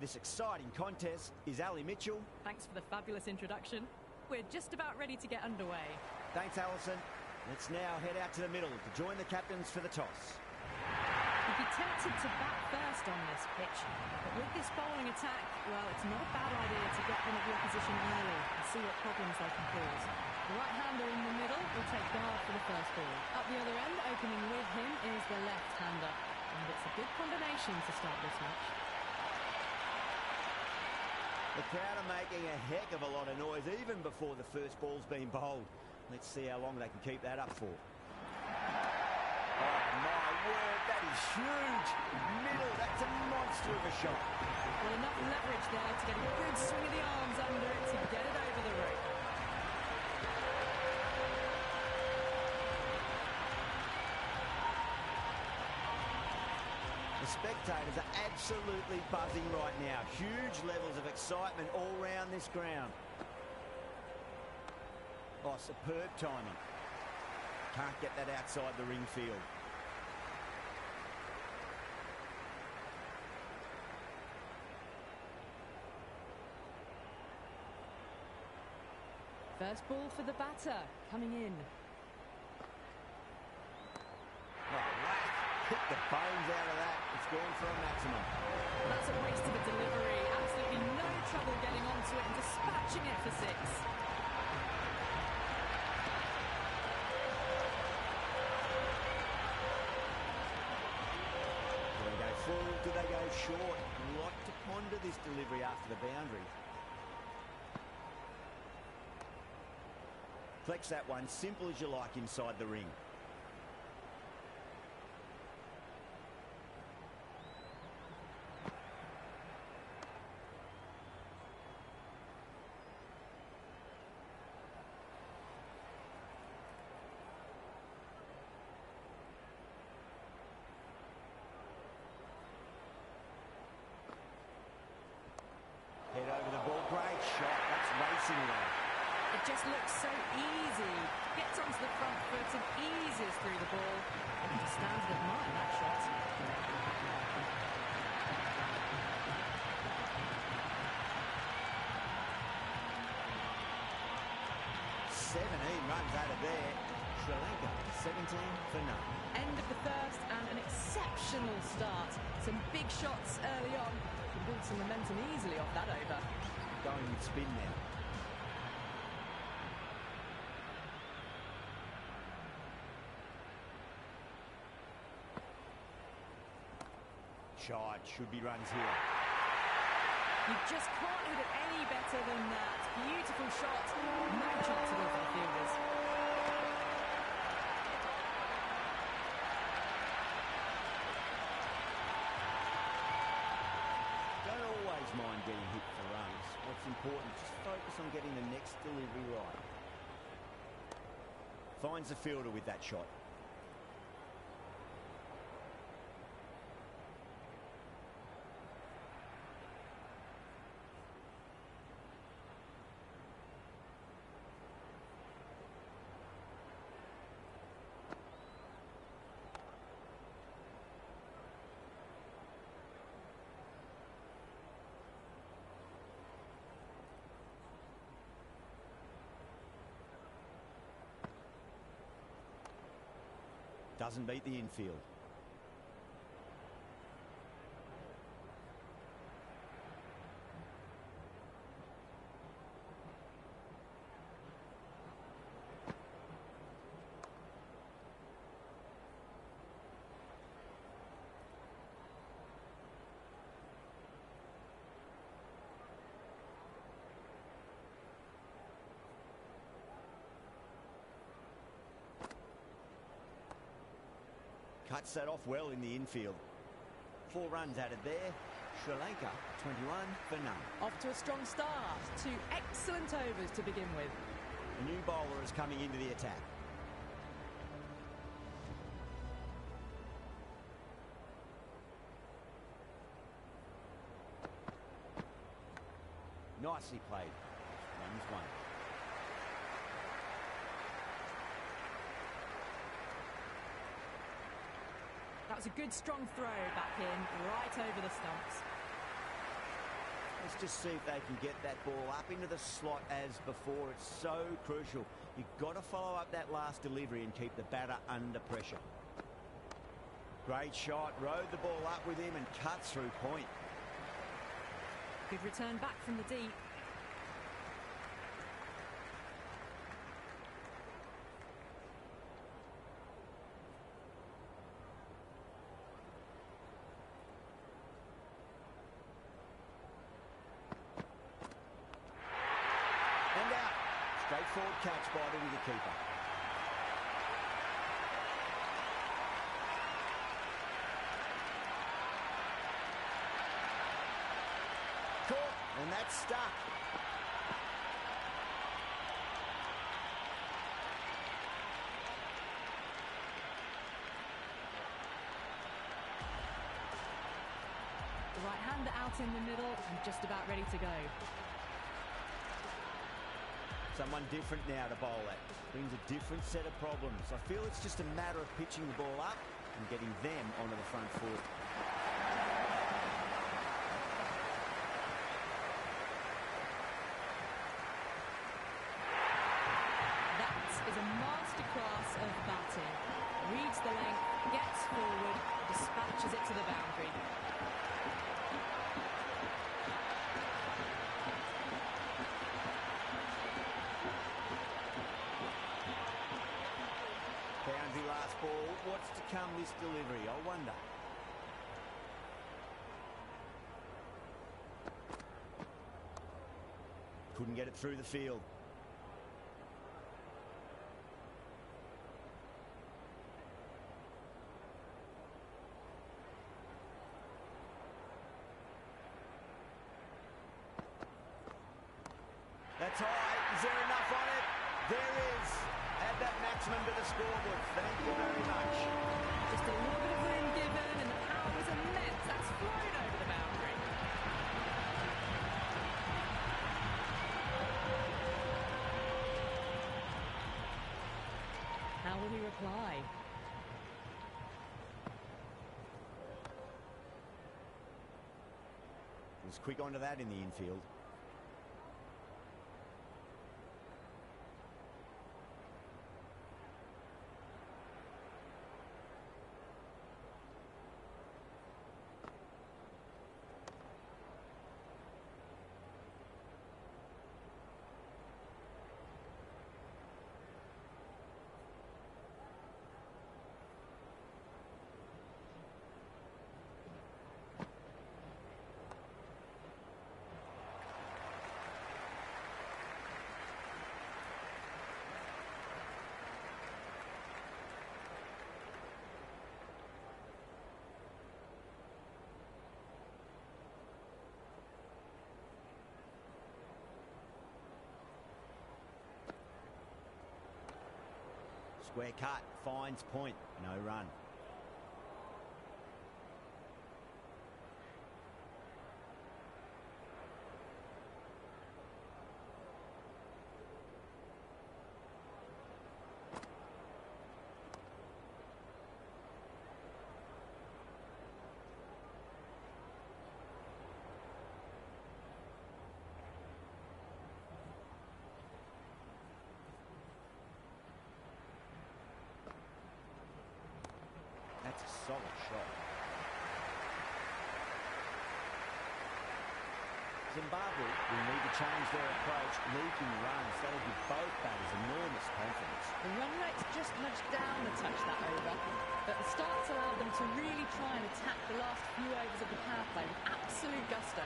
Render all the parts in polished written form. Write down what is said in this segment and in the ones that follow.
This exciting contest is Ali Mitchell. Thanks for the fabulous introduction. We're just about ready to get underway. Thanks, Alison. Let's now head out to the middle to join the captains for the toss. You'd be tempted to bat first on this pitch, but with this bowling attack, well, it's not a bad idea to get one of your position early and see what problems they can cause. The right-hander in the middle will take guard for the first ball. Up the other end, opening with him, is the left-hander, and it's a good combination to start this match. The crowd are making a heck of a lot of noise even before the first ball's been bowled. Let's see how long they can keep that up for. Oh, my word, that is huge. Middle, that's a monster of a shot. Well, enough leverage there to get a good swing of the arms under it to get it over the rope. The spectators are absolutely buzzing right now. Huge levels of excitement all round this ground. Oh, superb timing. Can't get that outside the ring field. First ball for the batter, coming in. Hit the bones out of that. It's gone for a maximum. That's a waste of a delivery. Absolutely no trouble getting onto it and dispatching it for six. Do they go full? Do they go short? A lot to ponder this delivery after the boundary. Flex that one, simple as you like inside the ring. Head over the ball, great shot, that's racing away. It just looks so easy. Gets onto the front foot and eases through the ball. And he stands at admire that shot. 17 runs out of there. Sri Lanka, 17 for none. End of the first and an exceptional start. Some big shots early on. Can build some momentum easily off that over. Going with spin now. Shot, should be runs here. You just can't hit it any better than that. Beautiful shot. No chance at all for the fielders. Don't always mind getting hit for runs. What's important, just focus on getting the next delivery right. Finds the fielder with that shot. Doesn't beat the infield. Cuts that off well in the infield. 4 runs added there. Sri Lanka, 21 for none. Off to a strong start. 2 excellent overs to begin with. A new bowler is coming into the attack. Nicely played. Runs 1. That was a good strong throw back in, right over the stumps. Let's just see if they can get that ball up into the slot as before. It's so crucial. You've got to follow up that last delivery and keep the batter under pressure. Great shot, rode the ball up with him and cut through point. Good return back from the deep. And out. Straightforward catch by the wicketkeeper. And that's stuck. The right-hander out in the middle and just about ready to go. Someone different now to bowl at. Brings a different set of problems. I feel it's just a matter of pitching the ball up and getting them onto the front foot. Is a masterclass of batting. Reads the length, gets forward, dispatches it to the boundary. Boundary last ball. What's to come this delivery? I wonder. Couldn't get it through the field. That's high. Is there enough on it? There is. Add that maximum to the scoreboard. Thank you very much. Just a little bit of room given, and the power was immense. That's flown over the boundary. How will he reply? He was quick onto that in the infield. Square cut, finds point, no run. That's a solid shot. Zimbabwe will need to change their approach, leaking runs. That'll give both batters enormous confidence. The run rate's just nudged down a touch that over, but the starts allowed them to really try and attack the last few overs of the power play with absolute gusto.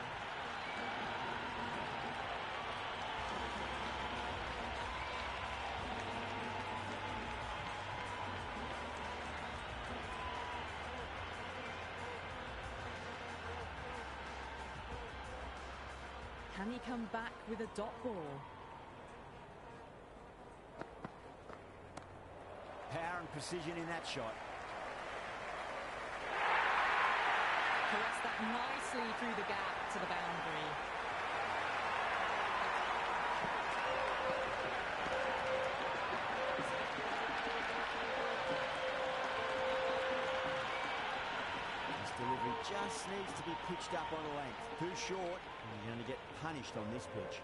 Can he come back with a dot ball? Power and precision in that shot. Caressed that nicely through the gap to the boundary. This delivery just needs to be pitched up on a length. Too short, He's going to get punished on this pitch.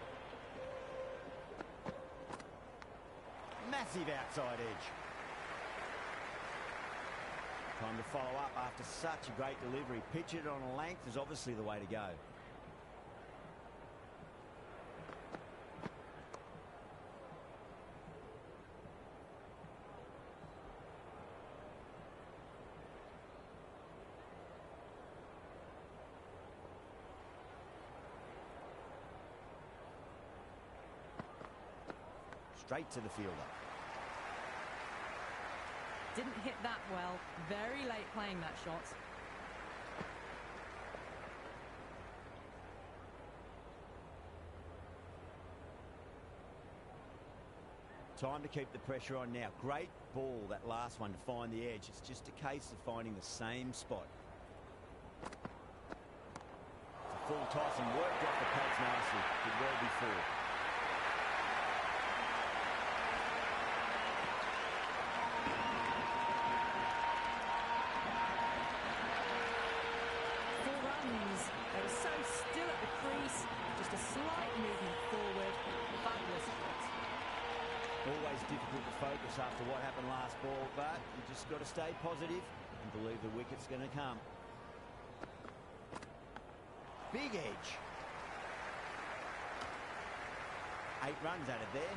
Massive outside edge. Time to follow up after such a great delivery. Pitch it on a length is obviously the way to go. Straight to the fielder. Didn't hit that well. Very late playing that shot. Time to keep the pressure on now. Great ball, that last one, to find the edge. It's just a case of finding the same spot. It's a full toss and worked off the pads nicely. Did well before. Always difficult to focus after what happened last ball, but you just got to stay positive and believe the wicket's going to come. Big edge. 8 runs out of there.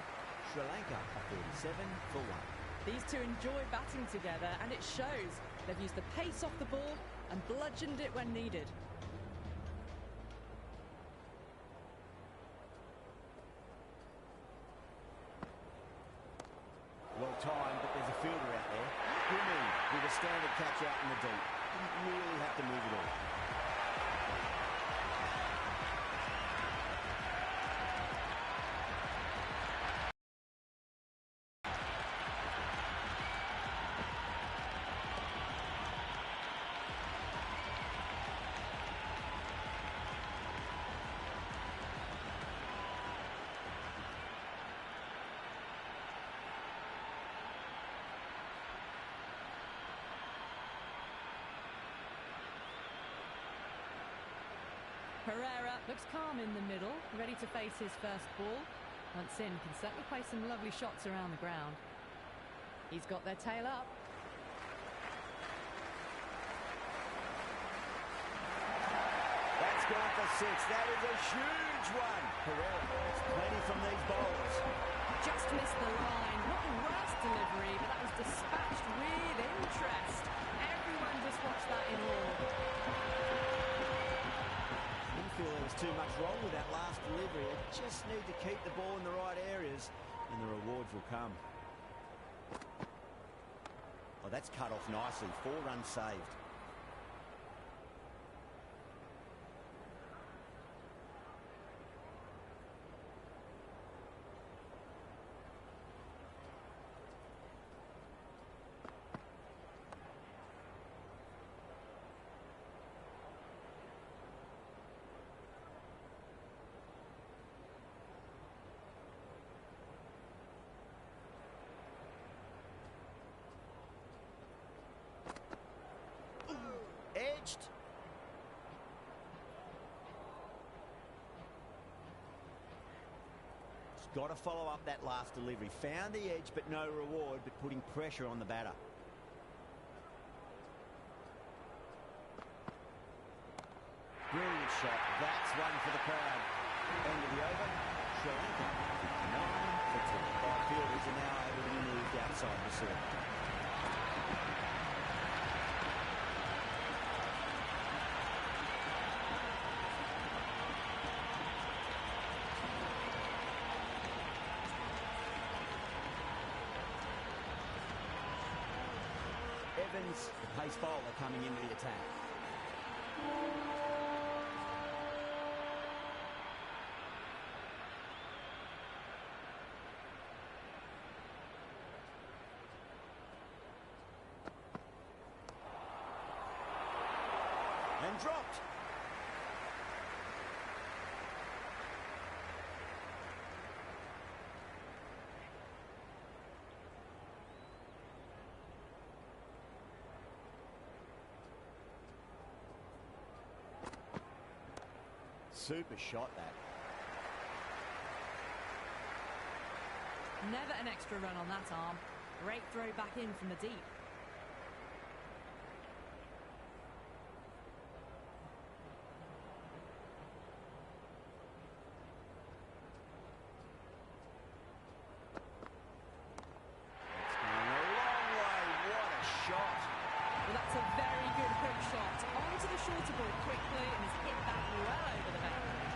Sri Lanka are 47 for 1. These two enjoy batting together, and it shows. They've used the pace off the ball and bludgeoned it when needed. Well timed, but there's a fielder out there. Grimmy with a standard catch out in the deep. Didn't really have to move it all. Pereira looks calm in the middle, ready to face his first ball. Once in, can certainly play some lovely shots around the ground. He's got their tail up. That's gone for 6. That is a huge one. Pereira gets plenty from these bowlers. Just missed the line. Not the worst delivery, but that was dispatched with interest. Everyone just watched that in awe. Feel there was too much wrong with that last delivery. They just need to keep the ball in the right areas and the rewards will come. Oh, that's cut off nicely. 4 runs saved. Edged. Just got to follow up that last delivery. Found the edge, but no reward, but putting pressure on the batter. Brilliant shot. That's one for the crowd. End of the over. Sri Lanka 9 for 2. 5 fielders are now able to be moved outside the circle. Evans, the pace bowler, coming into the attack. And dropped. Super shot, that. Never an extra run on that arm. Great throw back in from the deep. That's a very good hook shot. Onto the shorter ball quickly and has hit that well over the boundary.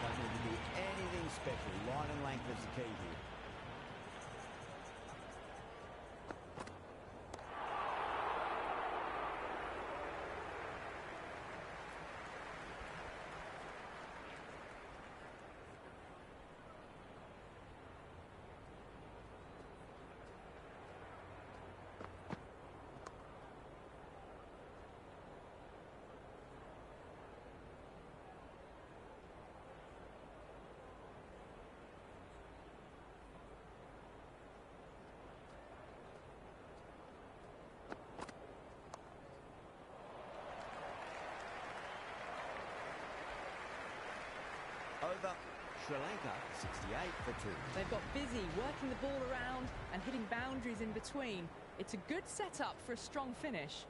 Don't need to be anything special. Line and length is the key here. Over Sri Lanka, 68 for 2. They've got busy working the ball around and hitting boundaries in between. It's a good setup for a strong finish.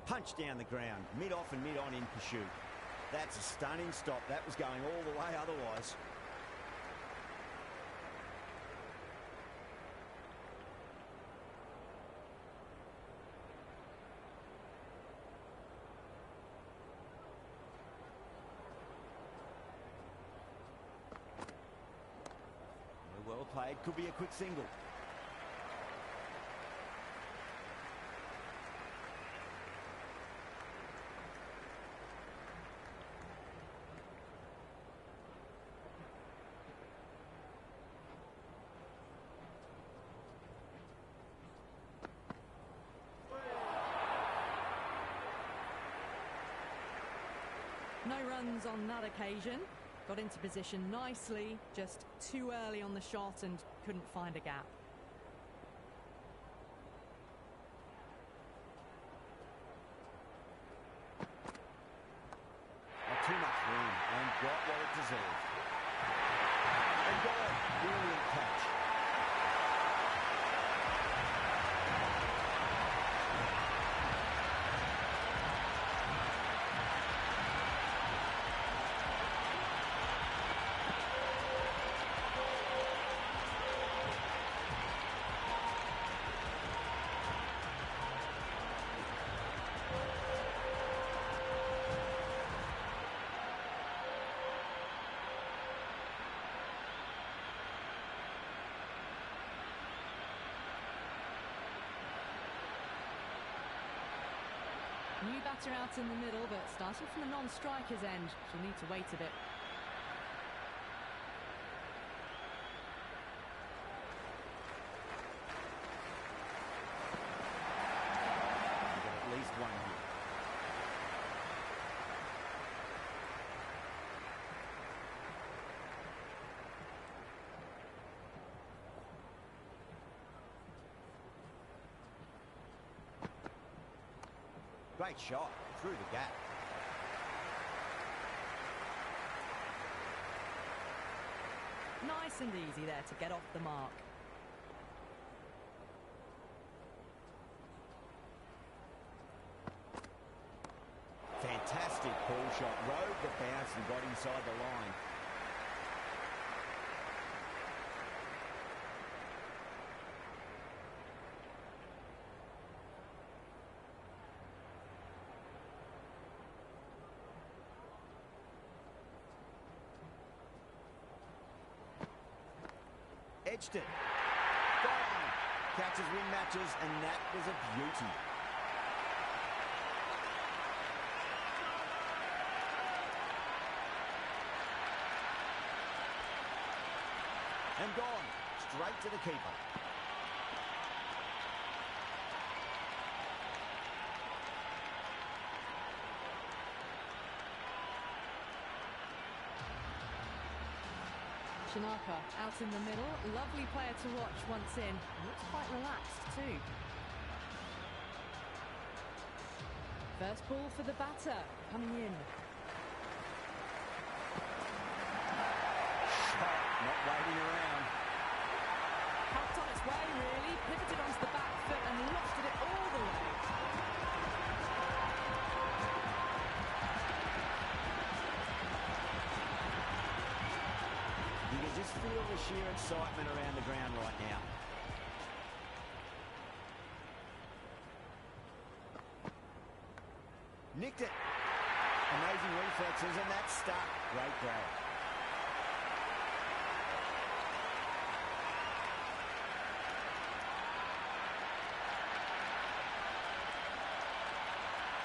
Punch down the ground, mid-off and mid-on in pursuit. That's a stunning stop. That was going all the way otherwise. Well played. Could be a quick single. No runs on that occasion. Got into position nicely, just too early on the shot and couldn't find a gap. Not too much room and got what it deserved. And got a brilliant catch. New batter out in the middle, but starting from the non-striker's end, she'll need to wait a bit. At least one here. Great shot through the gap. Nice and easy there to get off the mark. Fantastic ball shot. Rode the bounce and got inside the line. edged it. Gone. Catches win matches, and that was a beauty. And gone. Straight to the keeper. Shanaka out in the middle. Lovely player to watch once in. Looks quite relaxed too. First ball for the batter coming in. Shot, not waiting around. Helped on its way really. Pivoted onto the back foot and lofted it all the way. You can just feel the sheer excitement around the ground right now. Nicked it. Amazing reflexes, and that's stuck. Great grab.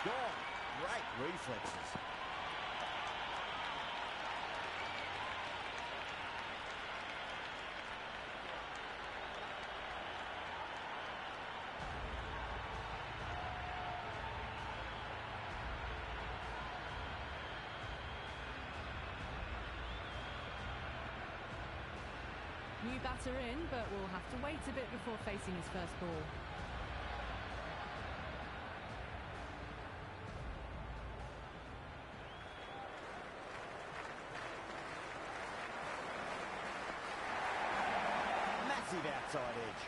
Gone. Great reflexes. New batter in, but will have to wait a bit before facing his first ball. Massive outside edge.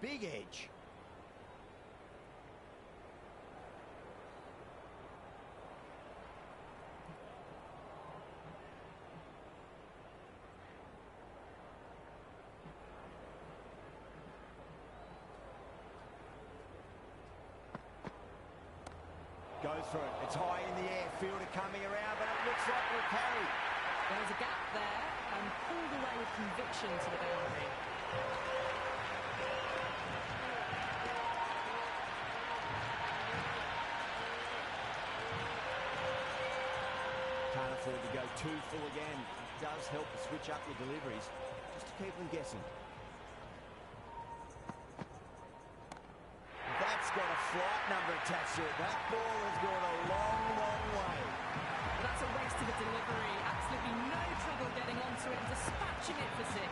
Big edge. Goes for it. It's high in the air. Fielder coming around, but it looks like we'll carry. There's a gap there and pulled away with conviction to the boundary. Can't afford to go too full again. It does help to switch up your deliveries, just to keep them guessing. That's got a flight number attached to it. That ball has gone a long, long way. But that's a waste of a delivery. Absolutely no trouble getting onto it and dispatching it for six.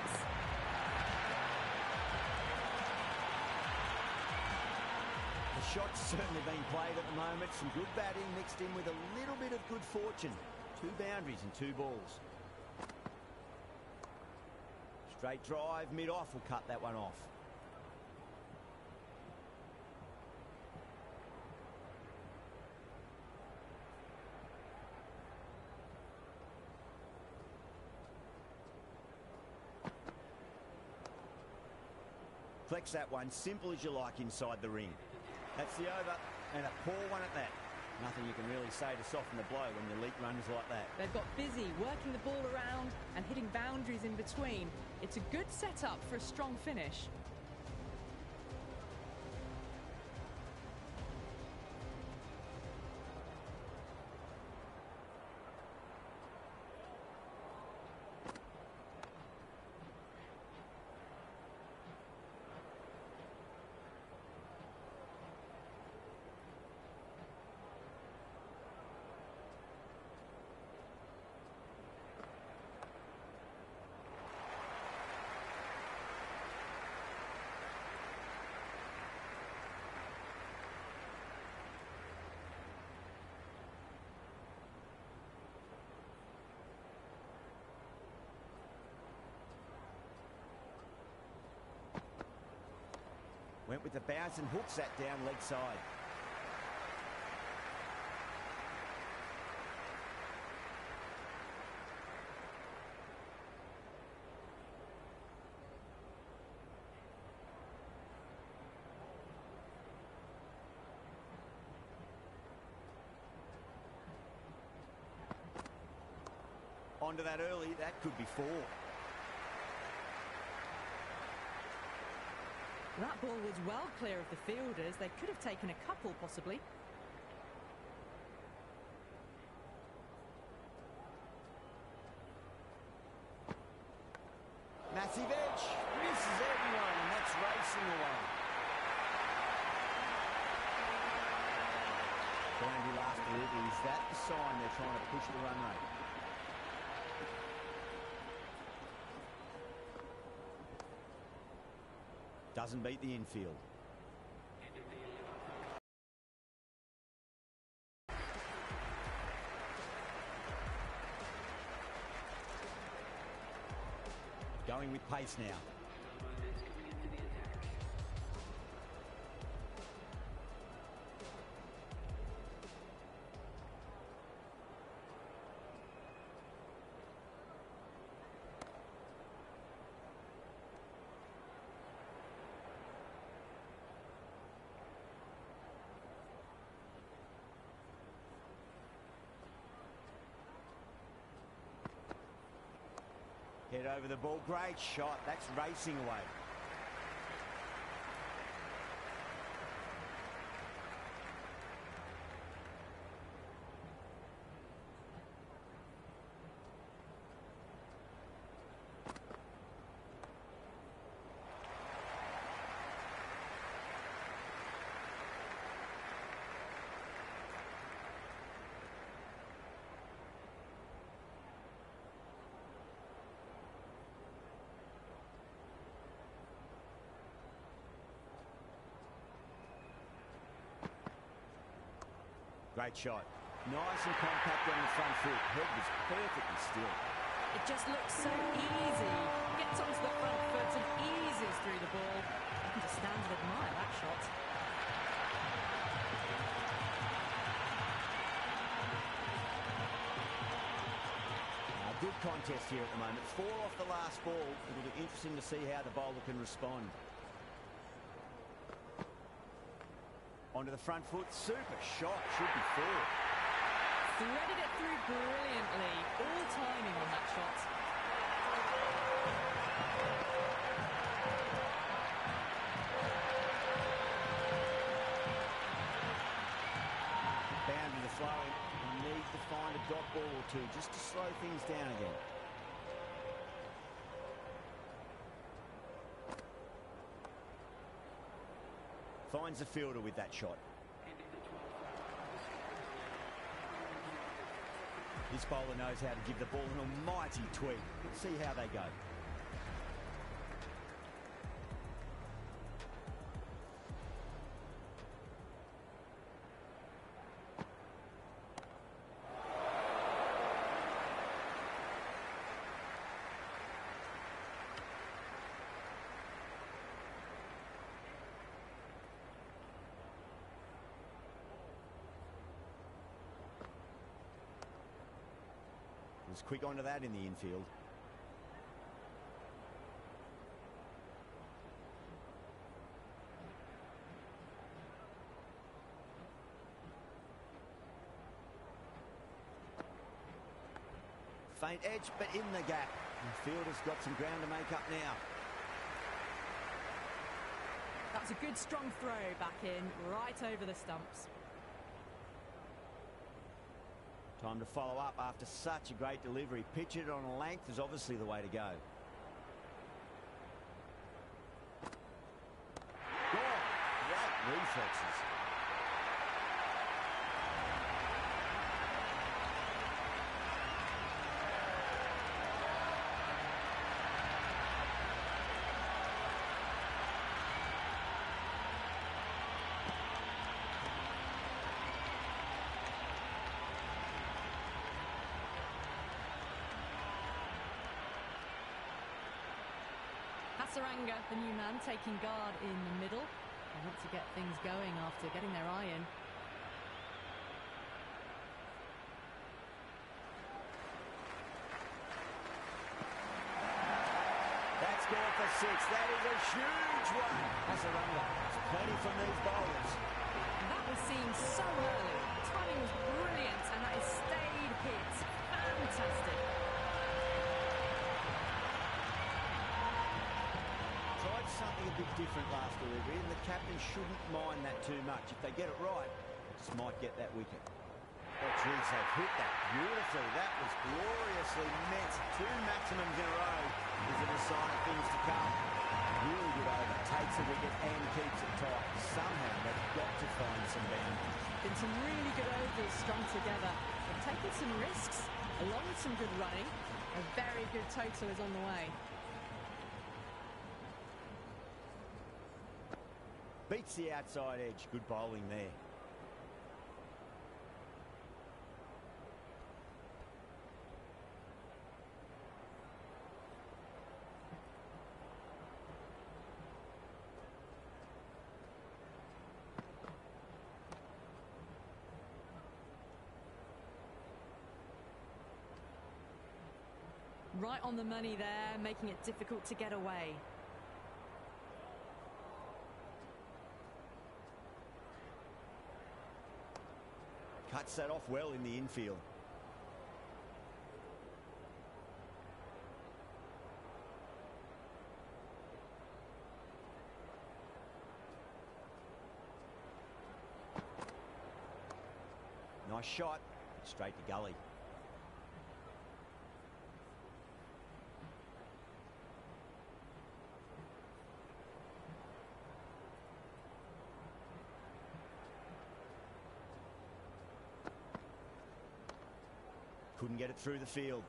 The shot's certainly been played at the moment. Some good batting mixed in with a little bit of good fortune. 2 boundaries and 2 balls. Straight drive, mid-off will cut that one off. Flex that one, simple as you like inside the ring. That's the over, and a poor one at that. Nothing you can really say to soften the blow when your elite runners like that. They've got busy working the ball around and hitting boundaries in between. It's a good setup for a strong finish. Went with the bounce and hooks that down leg side. onto that early. That could be 4. That ball was well clear of the fielders. They could have taken a couple, possibly. Massive edge. Misses everyone, and that's racing away. Boundary last delivery. Is that the sign they're trying to push the run rate? Doesn't beat the infield. Going with pace now. Head over the ball. Great shot. That's racing away. Great shot. Nice and compact on the front foot. Head was perfectly still. It just looks so easy. Gets onto the front foot and eases through the ball. You can just stand and admire that shot. Good contest here at the moment. 4 off the last ball. It'll be interesting to see how the bowler can respond. Onto the front foot. Super shot. Should be 4. Threaded it through brilliantly. All timing on that shot. Boundary to throw in. Need to find a dot ball or 2 just to slow things down again. Finds the fielder with that shot. This bowler knows how to give the ball an almighty tweak. Let's see how they go. Was quick onto that in the infield. Faint edge, but in the gap. The fielder's got some ground to make up now. That's a good strong throw back in, right over the stumps. Time to follow up after such a great delivery. Pitch it on a length is obviously the way to go. Gone. Great reflexes. Hasaranga, the new man, taking guard in the middle. They want to get things going after getting their eye in. That's gone for 6. That is a huge one. Hasaranga. There's plenty from these bowlers. That was seen so early. The timing was brilliant, and that is stayed hit. Fantastic. bit different last delivery, and the captain shouldn't mind that too much. If they get it right, they just might get that wicket. Oh, geez, they've hit that beautifully. That was gloriously met. 2 maximums in a row is a sign of things to come. Really good over. Takes a wicket and keeps it tight. Somehow they've got to find some boundaries. Been some really good overs strung together. They've taken some risks, along with some good running. A very good total is on the way. Beats the outside edge. Good bowling there. Right on the money there, making it difficult to get away. Cuts that off well in the infield. Nice shot. Straight to gully. Couldn't get it through the field.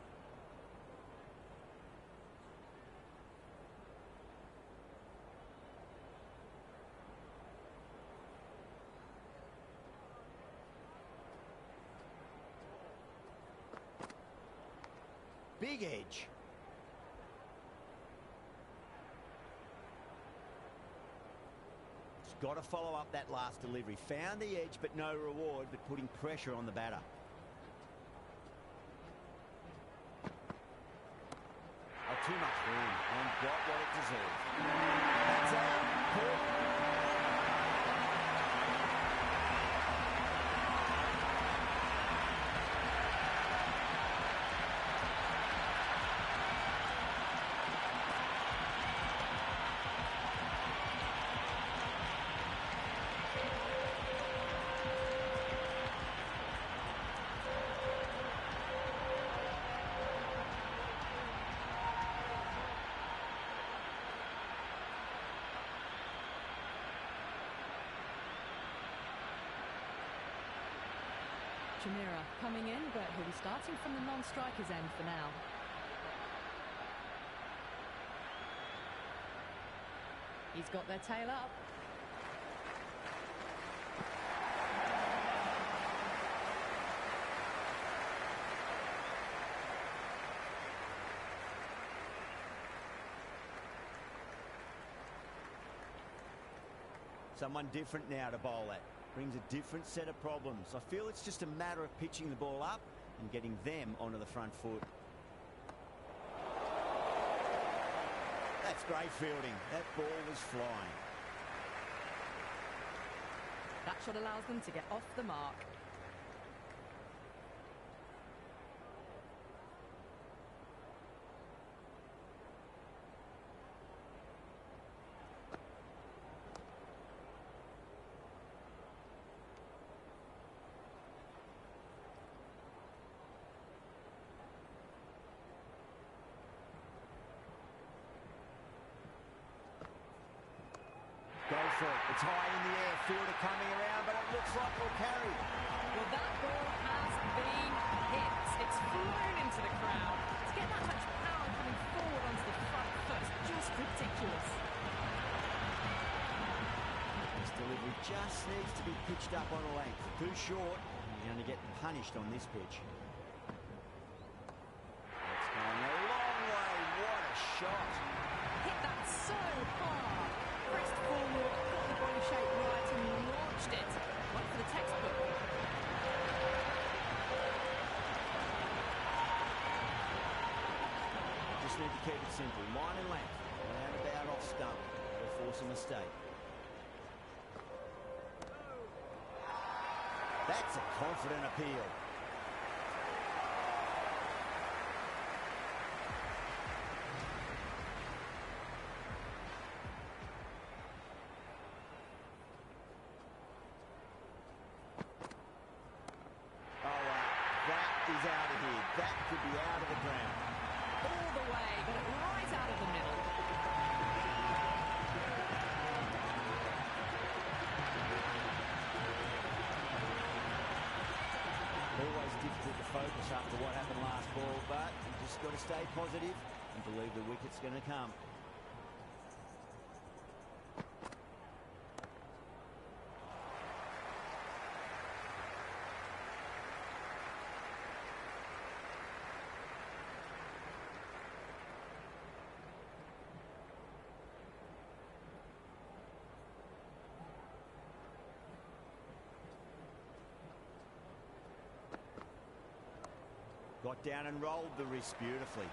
Big edge. Just got to follow up that last delivery. Found the edge, but no reward, but putting pressure on the batter. Too much room and got what it deserved. That's out. Jamira coming in, but he'll be starting from the non-strikers end for now. He's got their tail up. Someone different now to bowl at. Brings a different set of problems. I feel it's just a matter of pitching the ball up and getting them onto the front foot. That's great fielding. That ball was flying. That shot allows them to get off the mark. Go for it. It's high in the air. Fielder coming around, but it looks like it'll carry. Well, that ball has been hit. It's flown into the crowd. To get that much power coming forward onto the front foot, just ridiculous. This delivery just needs to be pitched up on a length. Too short, and you're going to get punished on this pitch. It's going a long way. What a shot. Hit that so hard. Pressed forward, got the body shape right and launched it. One for the textbook. Just need to keep it simple. Line and length. Round about off stump. Or force a mistake. That's a confident appeal. away, got it right out of the middle. Always difficult to focus after what happened last ball, but you just got to stay positive and believe the wicket's going to come. Got down and rolled the wrist beautifully.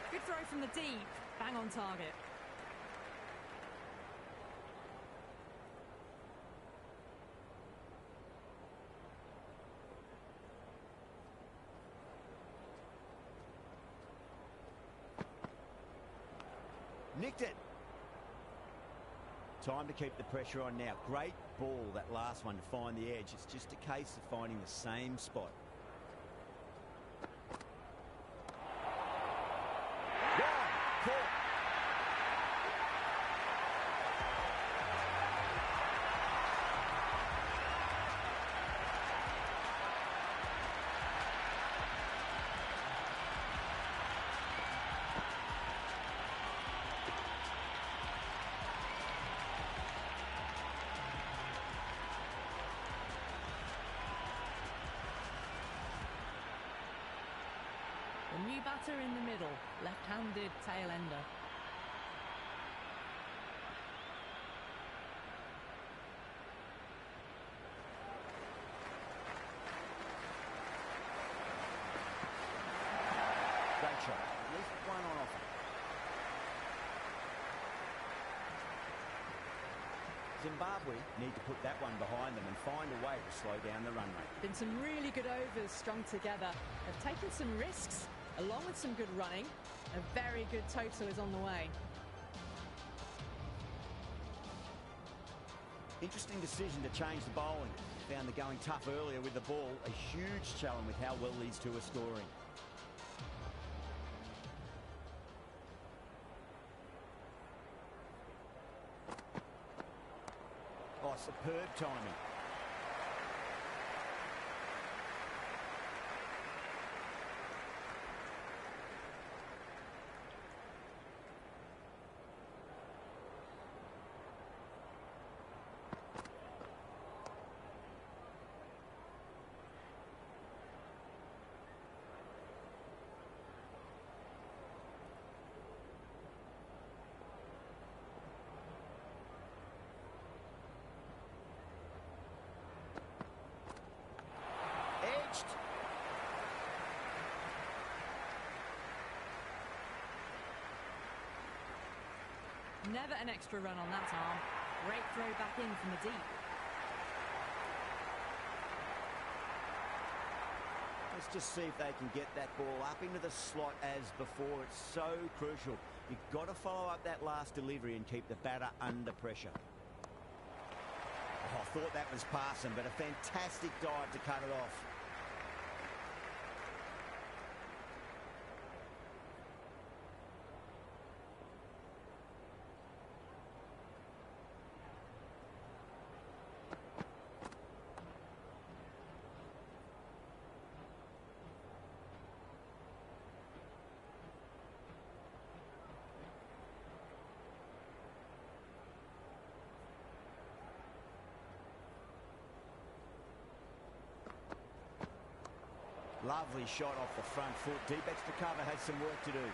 Good throw from the deep, bang on target. Nicked it. Time to keep the pressure on now. Great ball, that last one, to find the edge. It's just a case of finding the same spot. Wide, caught. The new batter in the middle, left-handed tail ender. Great shot. At least one on offer. Zimbabwe need to put that one behind them and find a way to slow down the run rate. Been some really good overs strung together. They've taken some risks, along with some good running. A very good total is on the way. Interesting decision to change the bowling. Found the going tough earlier with the ball. A huge challenge with how well these two are scoring. Oh, superb timing. Edged. Never an extra run on that arm. Great throw back in from the deep. Let's just see if they can get that ball up into the slot as before. It's so crucial. You've got to follow up that last delivery and keep the batter under pressure. Oh, I thought that was passing, but a fantastic dive to cut it off. Lovely shot off the front foot. Deep extra cover has some work to do.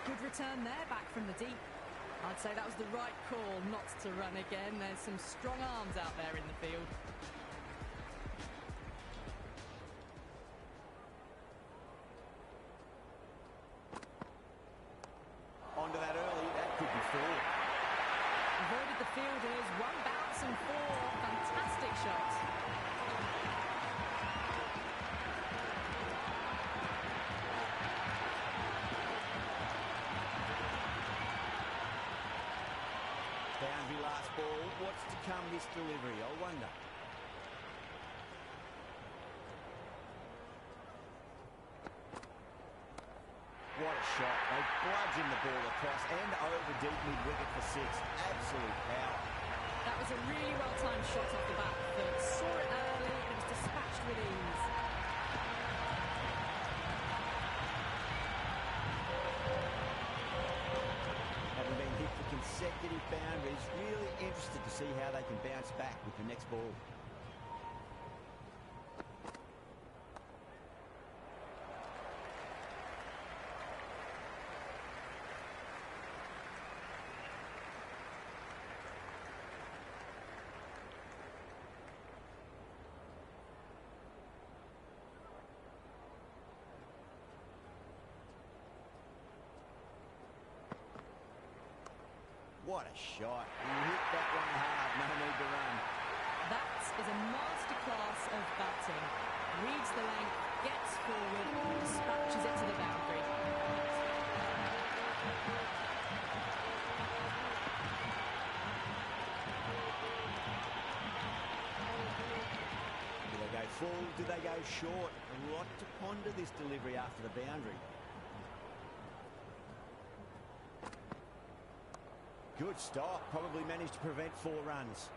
Good return there, back from the deep. I'd say that was the right call not to run again. There's some strong arms out there in the field. Onto that early. That could be four. Avoided the fielders. One bounce and four. Fantastic shot. Boundary last ball. What's to come this delivery? I wonder. bludgeon the ball across and over deep mid-wicket for 6. Absolute power. That was a really well-timed shot off the back foot. Saw it early and it was dispatched with ease. Having been hit for consecutive boundaries, really interested to see how they can bounce back with the next ball. What a shot. He hit that one hard, no need to run. That is a masterclass of batting. Reads the length, gets forward, dispatches it to the boundary. Do they go full? Do they go short? A lot to ponder this delivery after the boundary. Good stop, probably managed to prevent 4 runs.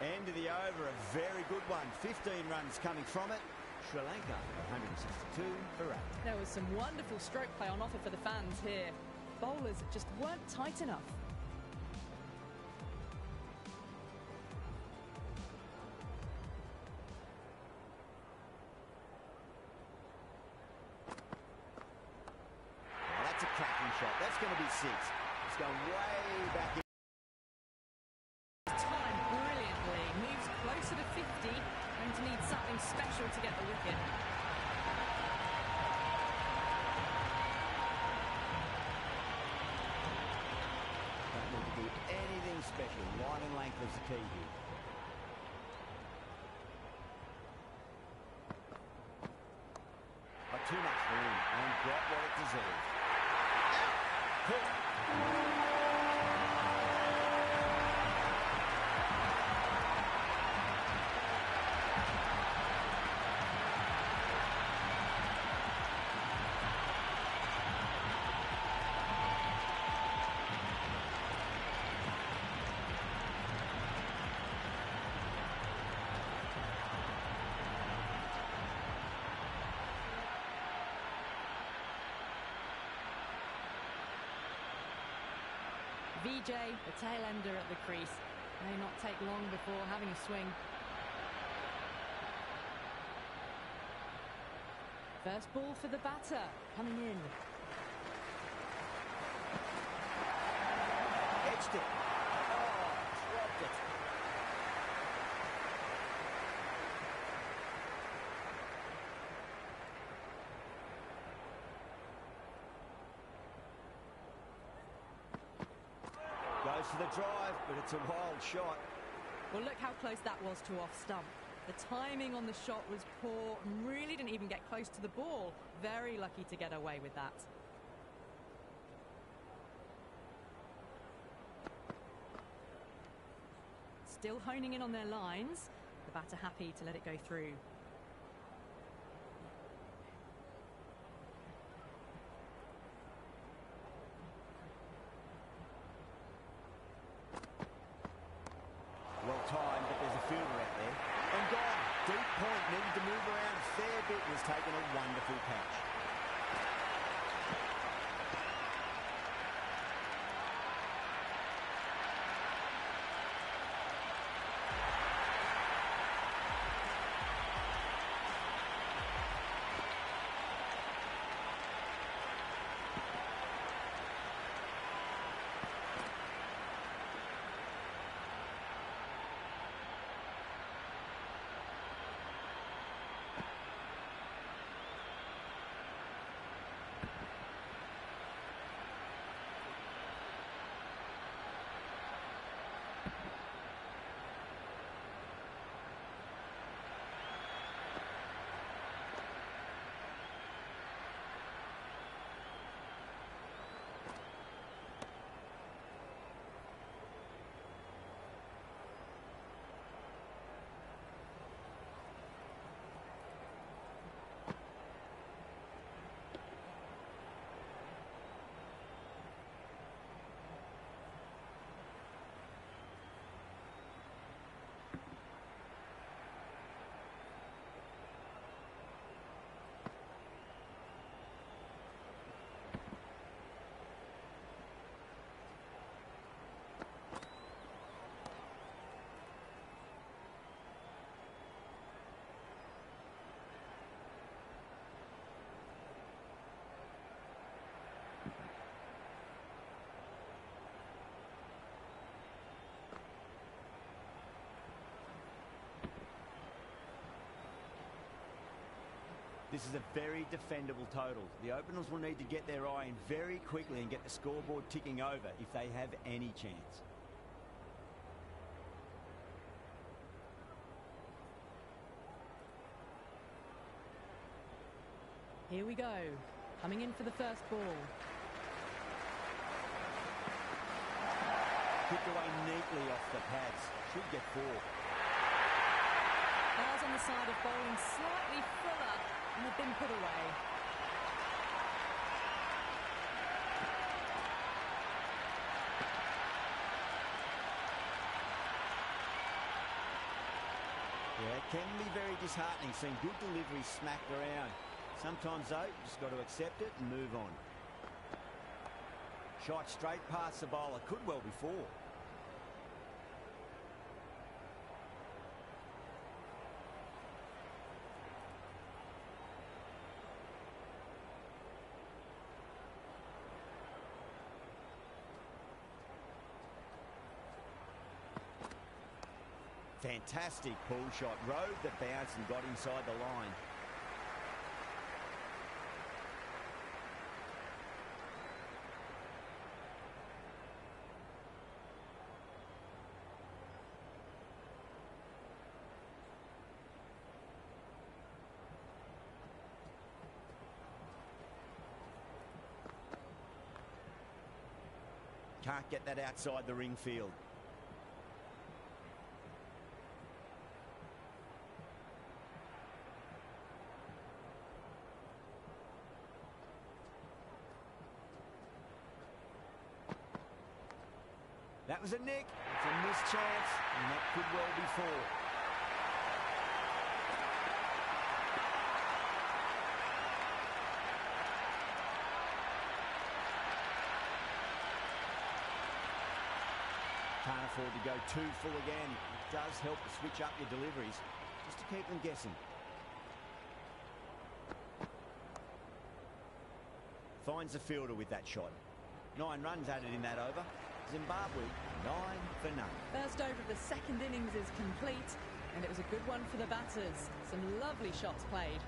End of the over, a very good one. 15 runs coming from it. Sri Lanka, 162 for 8. There was some wonderful stroke play on offer for the fans here. Bowlers just weren't tight enough. That's a cracking shot. That's going to be 6. It's going way back in. Timed brilliantly. Moves closer to 50. Going to need something special to get the wicket. Don't need to do anything special. Line and length is the key here. But too much room and got what it deserved. Pull. VJ, the tail ender at the crease. May not take long before having a swing. First ball for the batter, coming in. Edged it. Oh, dropped it. Goes for the drive, but it's a wild shot. Well, look how close that was to off stump. The timing on the shot was poor and really didn't even get close to the ball. Very lucky to get away with that. Still honing in on their lines. The batter happy to let it go through. Well timed, but there's a fielder out there. And gone. Deep point, needed to move around a fair bit, was taking a wonderful catch. This is a very defendable total. The openers will need to get their eye in very quickly and get the scoreboard ticking over if they have any chance. Here we go. Coming in for the first ball. Kicked away neatly off the pads. Should get 4. Ball's on the side of bowling slightly fuller and have been put away. Yeah, it can be very disheartening seeing good delivery smacked around. Sometimes, though, you just got to accept it and move on. Shot straight past the bowler. Could well be 4. Fantastic pull shot. Rode the bounce and got inside the line. Can't get that outside the ring field. That was a nick. It's a missed chance, and that could well be 4. Can't afford to go too full again. It does help to switch up your deliveries, just to keep them guessing. Finds the fielder with that shot. 9 runs added in that over. Zimbabwe 9 for none. First over of the second innings is complete, and it was a good one for the batters. Some lovely shots played.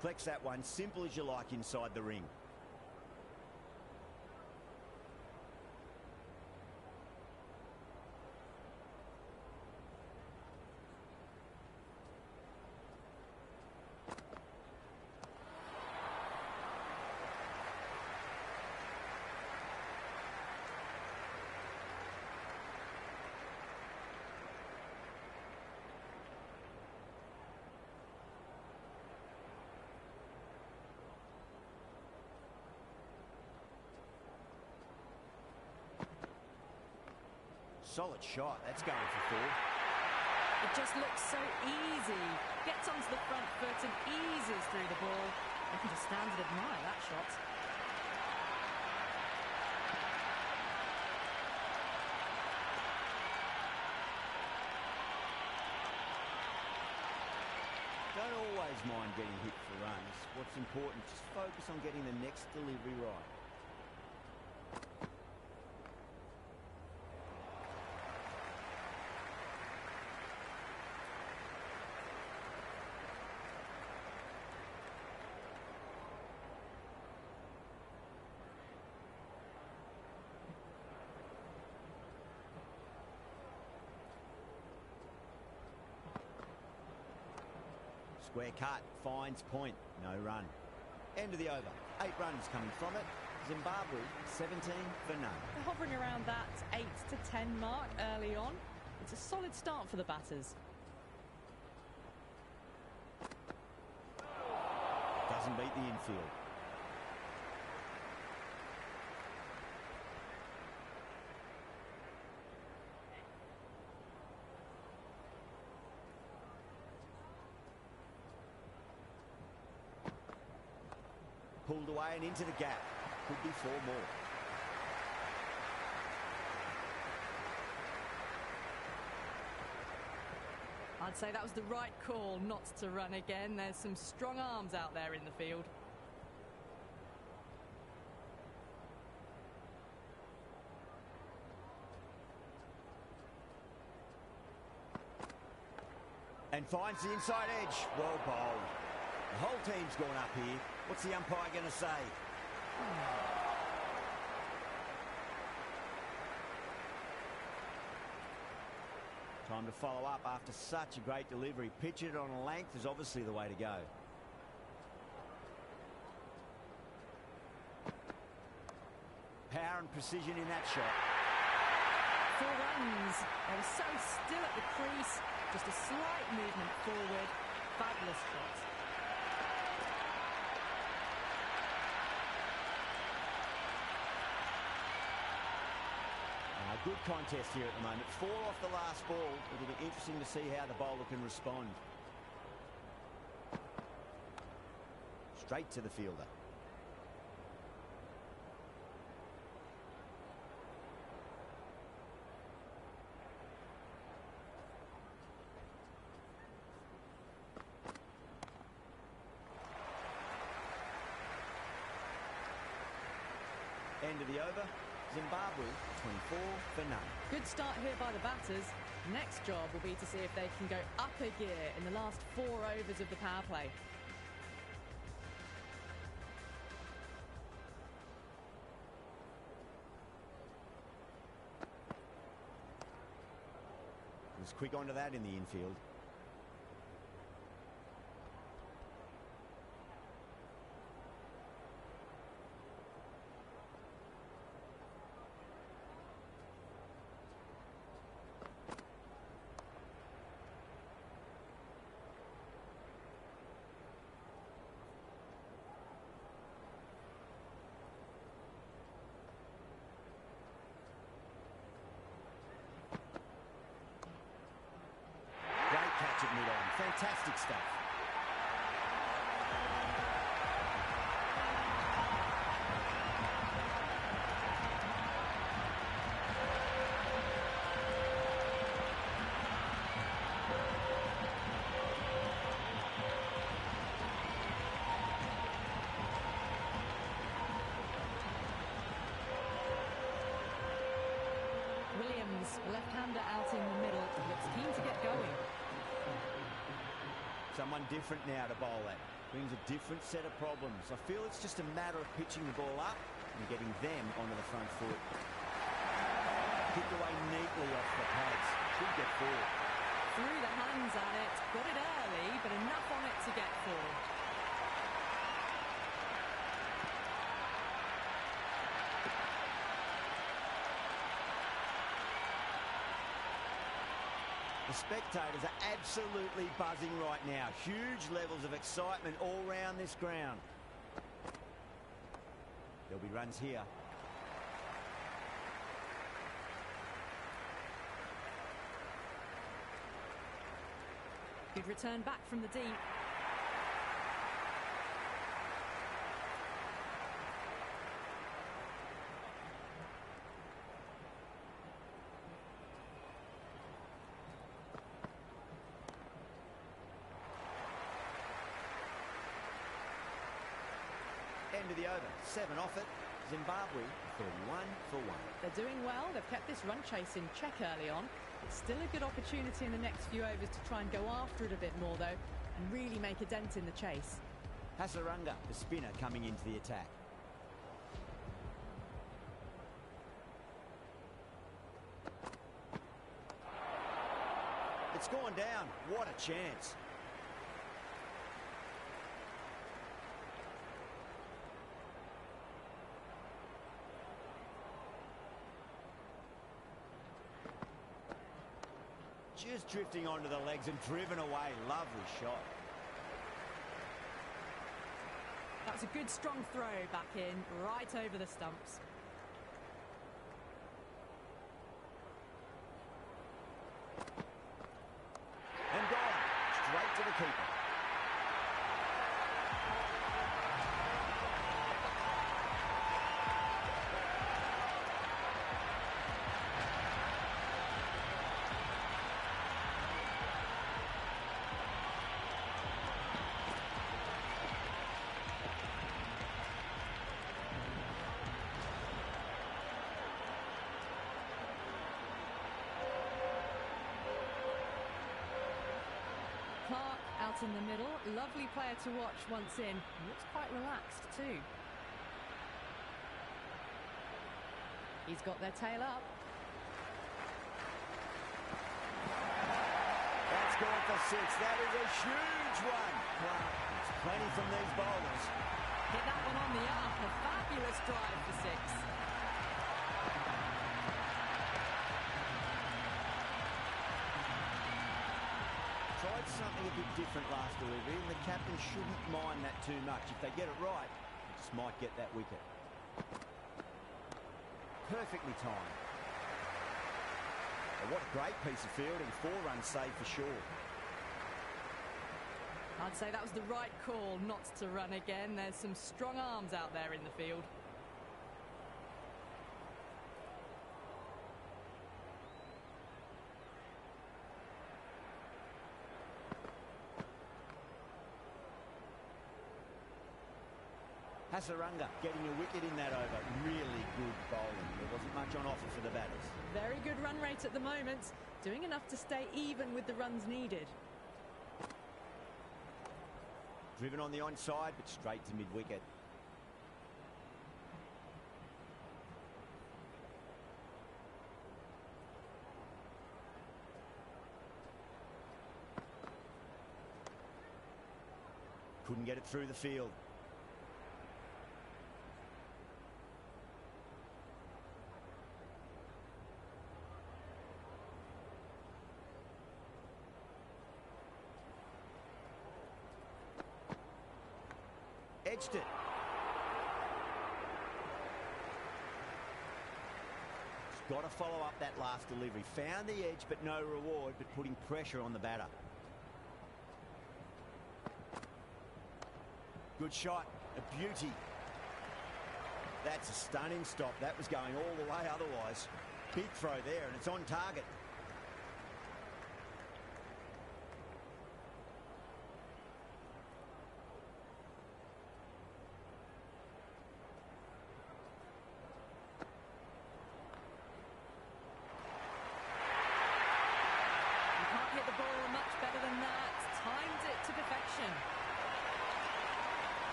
Flex that one, simple as you like inside the ring. Solid shot. That's going for 4. It just looks so easy. Gets onto the front foot and eases through the ball. I can just stand and admire that shot. Don't always mind getting hit for runs. What's important, just focus on getting the next delivery right. Square cut, finds point, no run. End of the over. 8 runs coming from it. Zimbabwe 17 for none. They're hovering around that 8 to 10 mark early on. It's a solid start for the batters. Doesn't beat the infield. Pulled away and into the gap. Could be 4 more. I'd say that was the right call not to run again. There's some strong arms out there in the field. And finds the inside edge. Well bowled. The whole team's gone up here. What's the umpire going to say? Time to follow up after such a great delivery. Pitch it on a length is obviously the way to go. Power and precision in that shot. 4 runs. They were so still at the crease. Just a slight movement forward. Fabulous shot. Good contest here at the moment. 4 off the last ball. It'll be interesting to see how the bowler can respond. Straight to the fielder. End of the over. Zimbabwe 24 for none. Good start here by the batters. Next job will be to see if they can go up a gear in the last 4 overs of the power play. He was quick onto that in the infield. At mid-on. Fantastic stuff. Williams, left-hander out in the middle, looks keen to get going. Someone different now to bowl at. Brings a different set of problems. I feel it's just a matter of pitching the ball up and getting them onto the front foot. Kicked away neatly off the pads. Should get 4. Threw the hands at it, got it early, but enough on it to get 4. The spectators are absolutely buzzing right now. Huge levels of excitement all round this ground. There'll be runs here. Good return back from the deep. End of the over. 7 off it. Zimbabwe 31 for 1. They're doing well. They've kept this run chase in check early on. It's still a good opportunity in the next few overs to try and go after it a bit more, though, and really make a dent in the chase. Hasaranga, the spinner, coming into the attack. It's gone down. What a chance. Just drifting onto the legs and driven away. Lovely shot. That's a good strong throw back in, right over the stumps. And gone. Straight to the keeper. out in the middle. Lovely player to watch once in. Looks quite relaxed too. He's got their tail up. That's gone for 6. That is a huge one. Wow, it's plenty from these bowlers. Hit that one on the up. A fabulous drive for 6. Tried something a bit different last delivery, and the captain shouldn't mind that too much. If they get it right, they just might get that wicket. Perfectly timed. Well, what a great piece of fielding. 4 runs saved for sure. I'd say that was the right call not to run again. There's some strong arms out there in the field. Hasaranga getting a wicket in that over. Really good bowling. There wasn't much on offer for the batters. Very good run rate at the moment. Doing enough to stay even with the runs needed. Driven on the onside, but straight to mid-wicket. Couldn't get it through the field. Edged it. Just got to follow up that last delivery. Found the edge, but no reward, but putting pressure on the batter. Good shot. A beauty. That's a stunning stop. That was going all the way otherwise. Big throw there, and it's on target.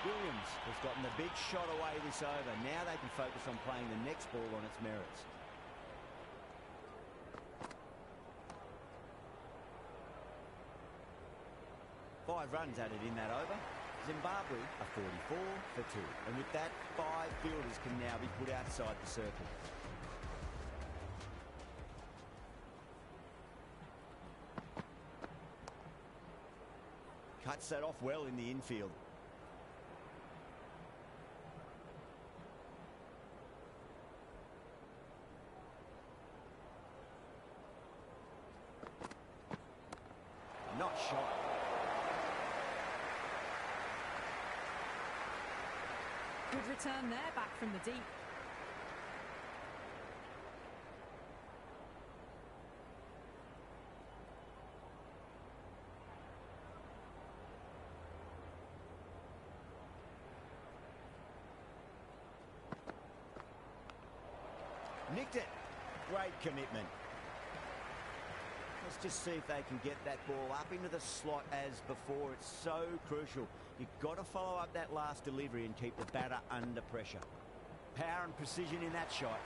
Williams has gotten the big shot away this over. Now they can focus on playing the next ball on its merits. Five runs added in that over. Zimbabwe are 44 for 2. And with that, 5 fielders can now be put outside the circle. Cuts that off well in the infield. Not shot. Good return there, back from the deep. Nicked it. Great commitment. Let's just see if they can get that ball up into the slot as before. It's so crucial. You've got to follow up that last delivery and keep the batter under pressure. Power and precision in that shot.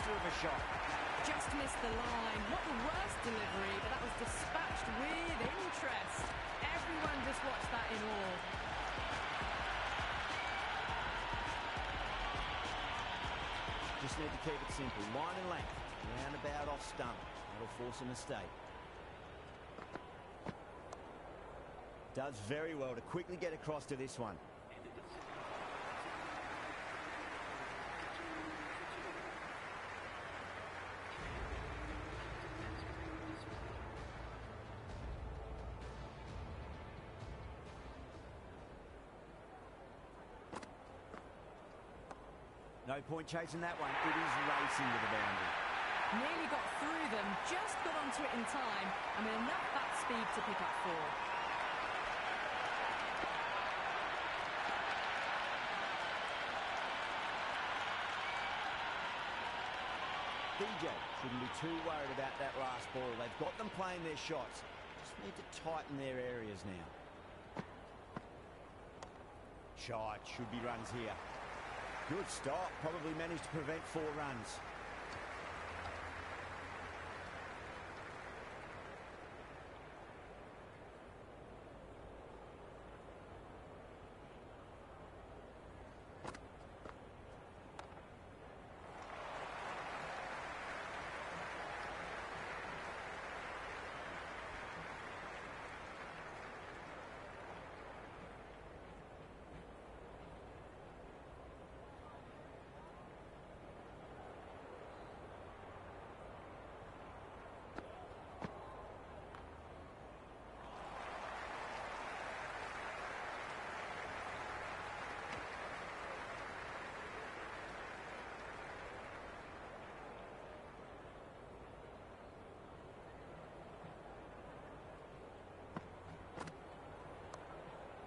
Of a shot. Just missed the line. Not the worst delivery, but that was dispatched with interest. Everyone just watched that in awe. Just need to keep it simple. Line and length. Roundabout off stump. That'll force a mistake. Does very well to quickly get across to this one. No point chasing that one. It is racing to the boundary. Nearly got through them, just got onto it in time, and with enough bat speed to pick up 4. DJ shouldn't be too worried about that last ball. They've got them playing their shots. Just need to tighten their areas now. Shot, should be runs here. Good stop, probably managed to prevent 4 runs.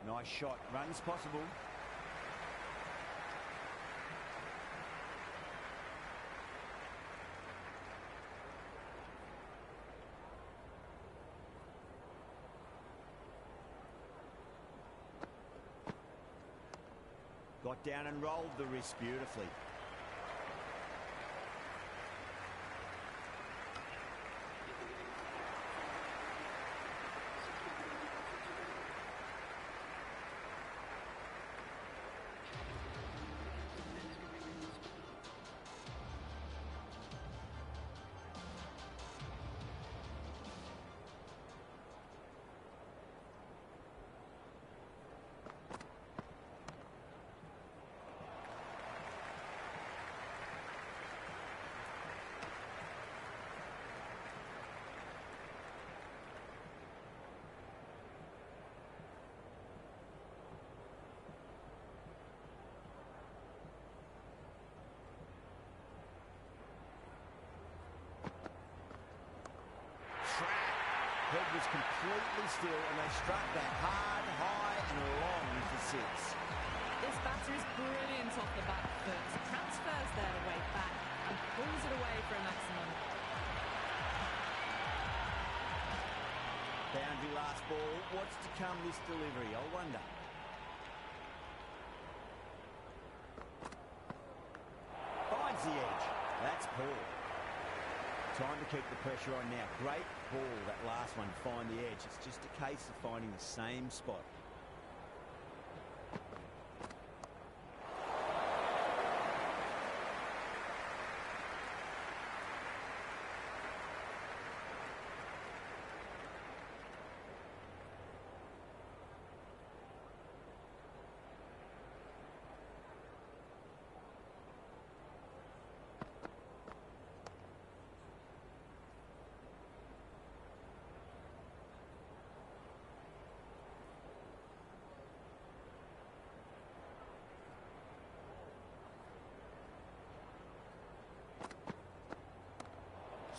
Nice shot. Runs possible. Got down and rolled the wrist beautifully. Head was completely still and they struck that hard, high and long for 6. This batter is brilliant off the back foot. Transfers their weight back and pulls it away for a maximum. Boundary last ball. What's to come this delivery? I wonder. Finds the edge. That's poor. Time to keep the pressure on now. Great ball, that last one, find the edge. It's just a case of finding the same spot.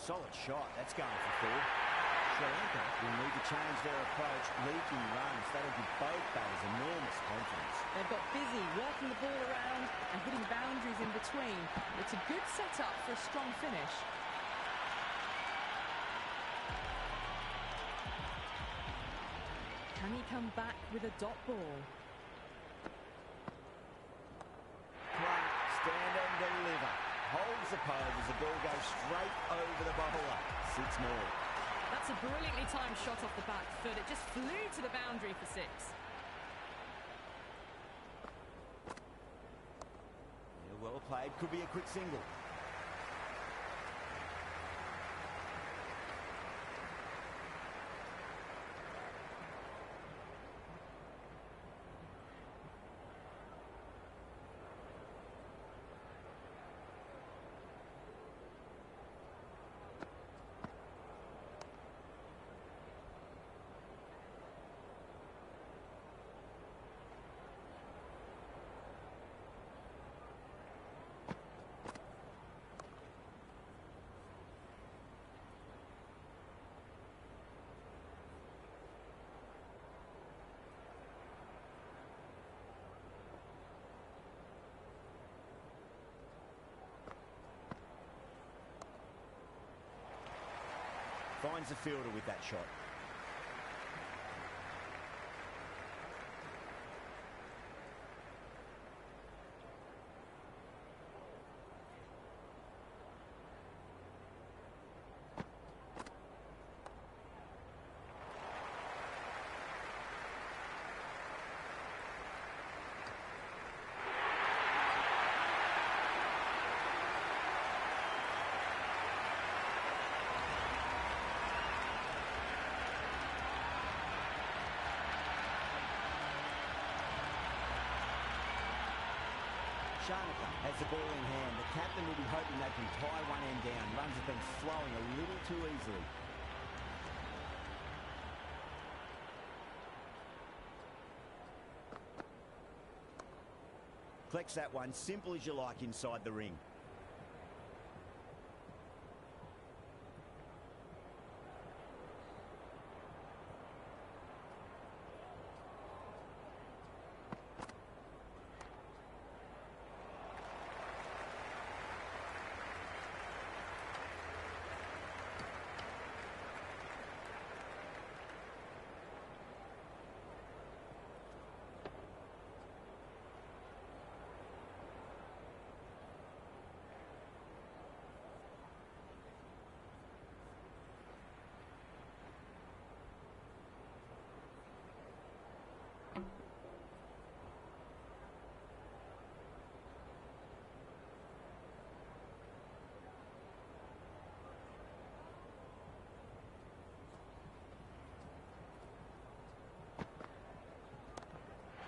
Solid shot. That's going for 4. Sri Lanka will need to change their approach. Leaking runs. That'll give both batters enormous confidence. They've got busy working the ball around and hitting boundaries in between. It's a good setup for a strong finish. Can he come back with a dot ball? Play, stand and deliver. Holds the pose as the ball goes straight over the bowler. 6 more. That's a brilliantly timed shot off the back foot. It just flew to the boundary for 6. Yeah, well played. Could be a quick single. Finds the fielder with that shot. Sri Lanka has the ball in hand. The captain will be hoping they can tie one end down. Runs have been flowing a little too easily. Collects that one, simple as you like, inside the ring.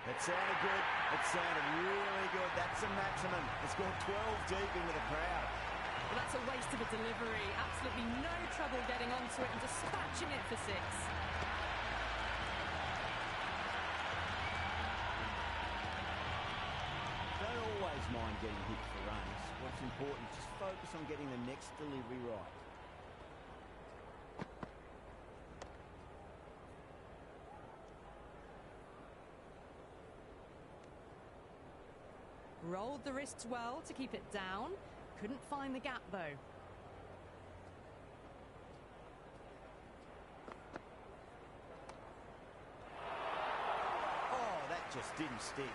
It sounded good. It sounded really good. That's a maximum. It's gone 12 deep into the crowd. Well, that's a waste of a delivery. Absolutely no trouble getting onto it and dispatching it for 6. Don't always mind getting hit for runs. What's important is just focus on getting the next delivery right. Rolled the wrists well to keep it down. Couldn't find the gap, though. Oh, that just didn't stick.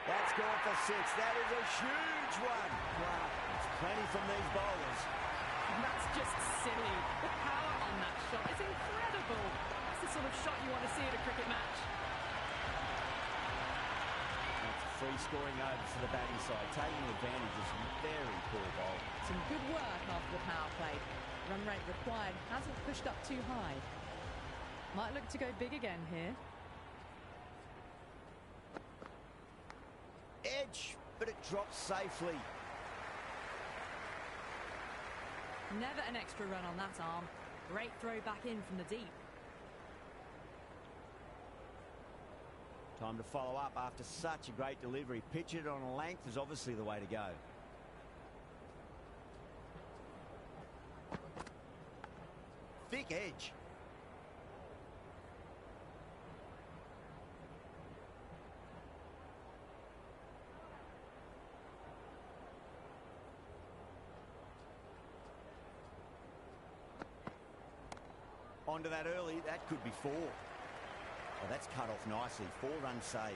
That's gone for 6. That is a huge one. Wow, it's plenty from these bowlers. That's just silly. The power on that shot is incredible. That's the sort of shot you want to see at a cricket match. That's a free scoring over for the batting side. Taking advantage of some very poor bowl. Some good work after the power play. Run rate required hasn't pushed up too high. Might look to go big again here. Edge, but it drops safely. Never an extra run on that arm. Great throw back in from the deep. Time to follow up after such a great delivery. Pitch it on a length is obviously the way to go. Thick edge. Onto that early, that could be 4. Oh, that's cut off nicely. 4 runs saved.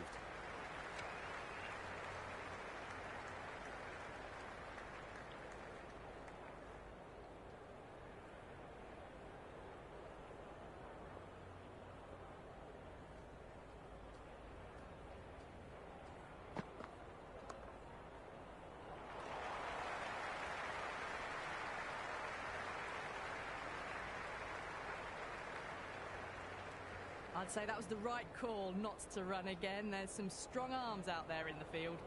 I'd say that was the right call not to run again. There's some strong arms out there in the field.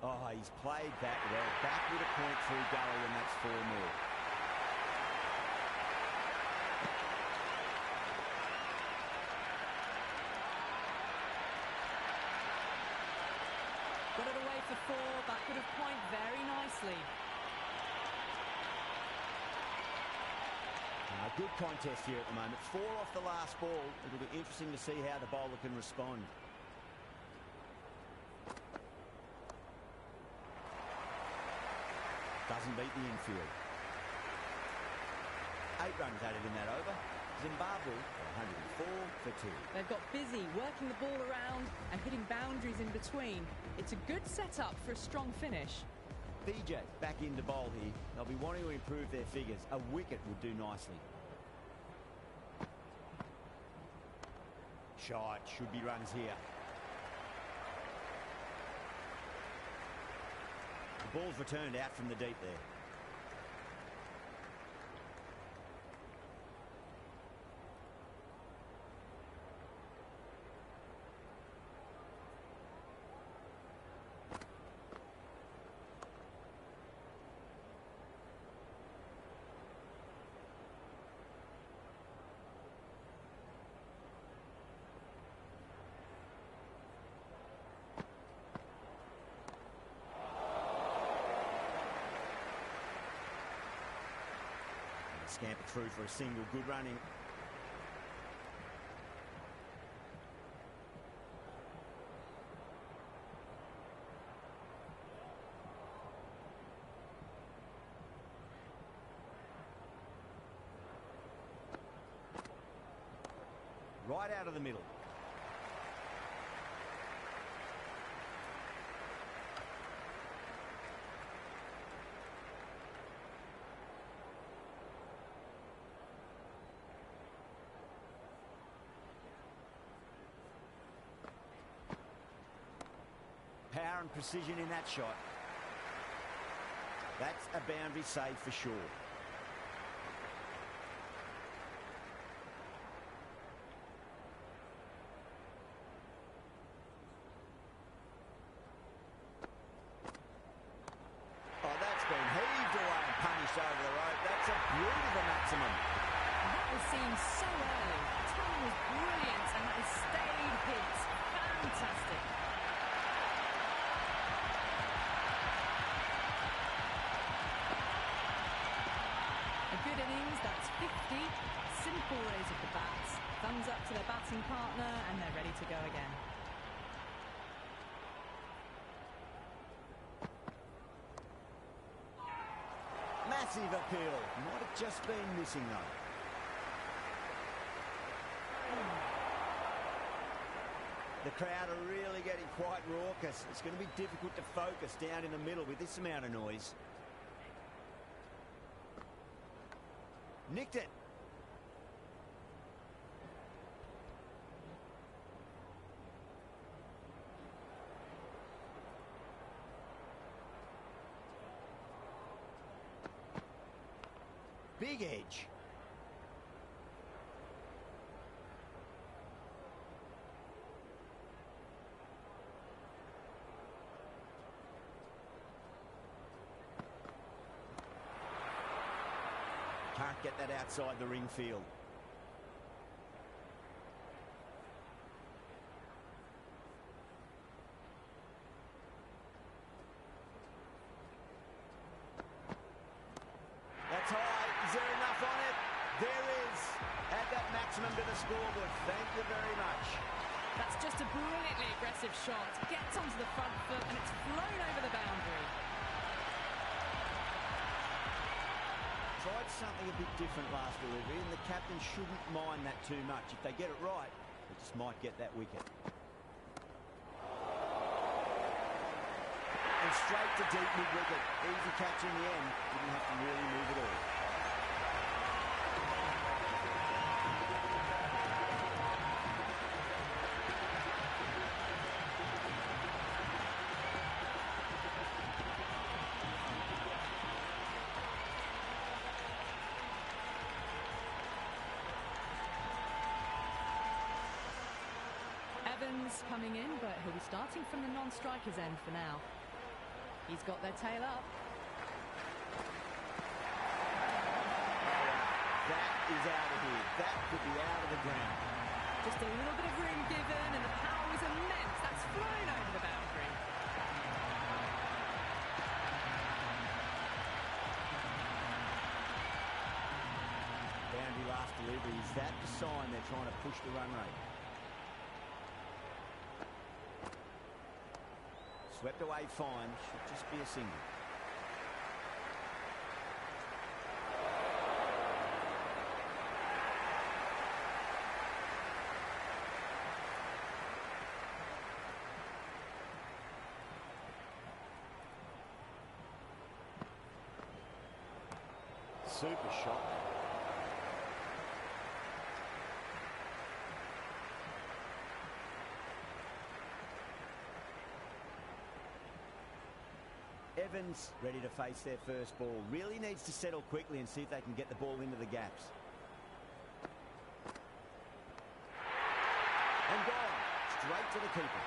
Oh, he's played that well. Back with a point through gully, and that's 4 more. Got it away for 4. Backwood of point very nicely. A good contest here at the moment. 4 off the last ball. It'll be interesting to see how the bowler can respond. Doesn't beat the infield. 8 runs added in that over. Zimbabwe 104 for 2. They've got busy working the ball around and hitting boundaries in between. It's a good setup for a strong finish. BJ back into bowl here. They'll be wanting to improve their figures. A wicket would do nicely. Shot, should be runs here. The ball's returned out from the deep there. Scamper through for a single. Good running. Right out of the middle. Power and precision in that shot. That's a boundary save for sure. Oh, that's been heaved away and punished over the rope. That's a brute of a maximum. And that was seen so early. The timing was brilliant and that is stayed hits. Fantastic. Good innings, that's 50. Simple raise of the bats. Thumbs up to their batting partner and they're ready to go again. Massive appeal. Might have just been missing though. The crowd are really getting quite raucous. It's going to be difficult to focus down in the middle with this amount of noise. Nicked it. Big edge. Can't get that outside the ring field. That's high. Is there enough on it? There is. Add that maximum to the scoreboard. Thank you very much. That's just a brilliantly aggressive shot. Gets onto the front foot and it's flown over the boundary. Tried something a bit different last delivery, and the captain shouldn't mind that too much. If they get it right, they just might get that wicket. And straight to deep mid-wicket. Easy catch in the end. Didn't have to really move at all. Evans coming in, but he'll be starting from the non-striker's end for now. He's got their tail up. That is out of here. That could be out of the ground. Just a little bit of room given, and the power is immense. That's flown over the boundary. Boundary last delivery. Is that the sign they're trying to push the run rate? Swept away fine. Should just be a single. Super shot. Evans ready to face their first ball. Really needs to settle quickly and see if they can get the ball into the gaps. And gone. Straight to the keeper.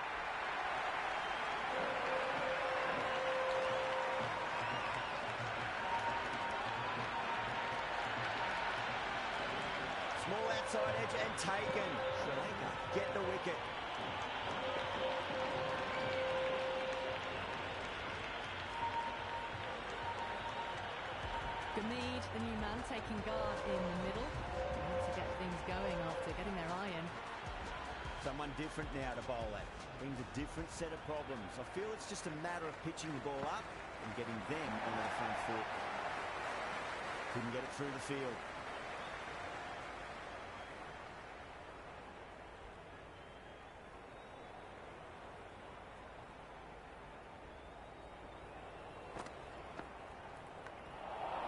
Small outside edge and taken. Sri Lanka get the wicket. Gamid, the new man, taking guard in the middle. They want to get things going after getting their eye in. Someone different now to bowl at. Brings a different set of problems. I feel it's just a matter of pitching the ball up and getting them on their front foot. Couldn't get it through the field.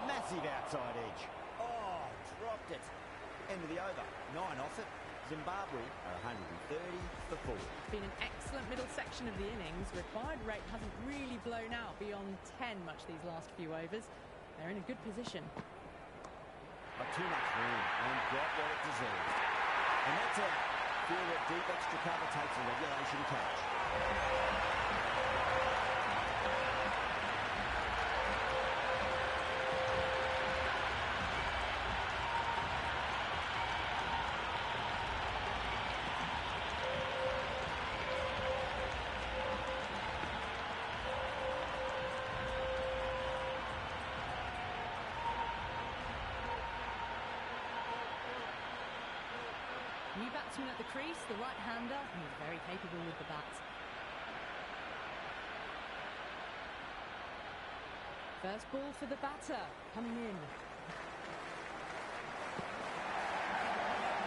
Massive outside edge. Oh, dropped it. End of the over. 9 off it. Zimbabwe are 130 for 4. It's been an excellent middle section of the innings. Required rate hasn't really blown out beyond 10 much these last few overs. They're in a good position. Got too much room and got what it deserved. And that's out. Feel that deep extra cover takes a regulation catch. New batsman at the crease, the right-hander, and he's very capable with the bat. First ball for the batter, coming in.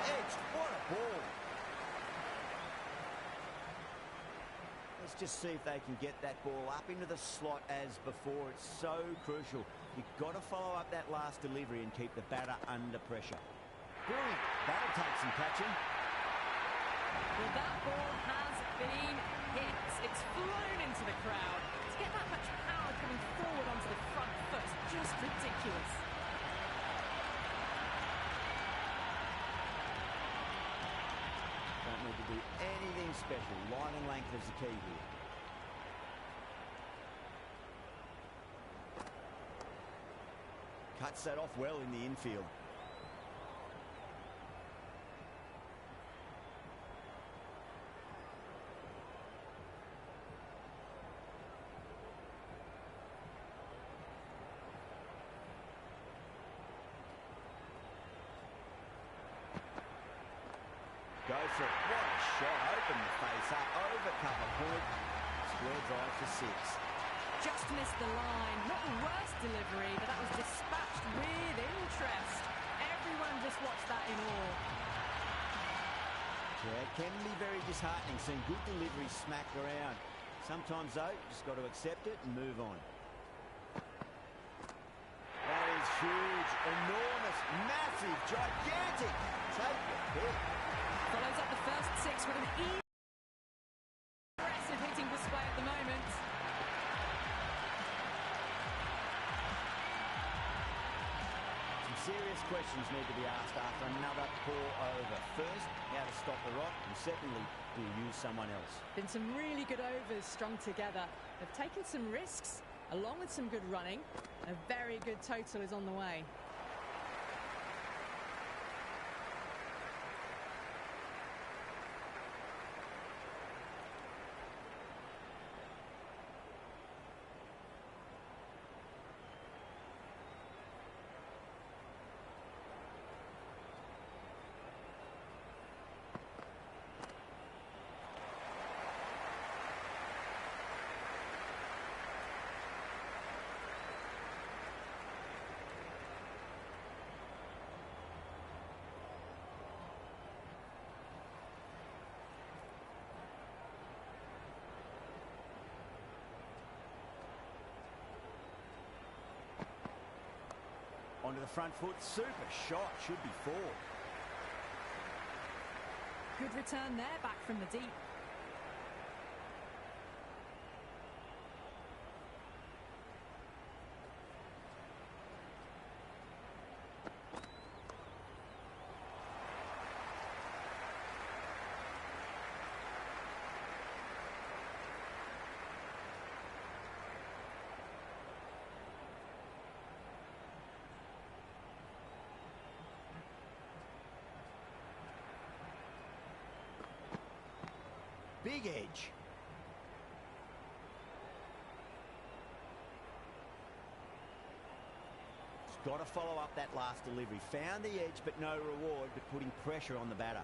Edged, what a ball. Let's just see if they can get that ball up into the slot as before. It's so crucial. You've got to follow up that last delivery and keep the batter under pressure. Brilliant. That'll take some catching. Well, that ball has been hit. It's flown into the crowd. To get that much power coming forward onto the front foot, just ridiculous. Don't need to do anything special. Line and length is the key here. Cuts that off well in the infield. Go for it. What a shot. Open the face up. Over cover point. Square drive for 6. Just missed the line. Not the worst delivery, but that was dispatched with interest. Everyone just watched that in awe. Yeah, it can be very disheartening seeing good delivery smacked around. Sometimes, though, you just got to accept it and move on. That is huge, enormous, massive, gigantic. Take your pick. Follows up the first 6 with an impressive hitting display at the moment. Some serious questions need to be asked after another poor over. First, how to stop the rot, and secondly, do you use someone else? Been some really good overs strung together. They've taken some risks, along with some good running. A very good total is on the way. onto the front foot. Super shot. Should be 4. Good return there, back from the deep. Big edge. He's got to follow up that last delivery. Found the edge, but no reward, but putting pressure on the batter.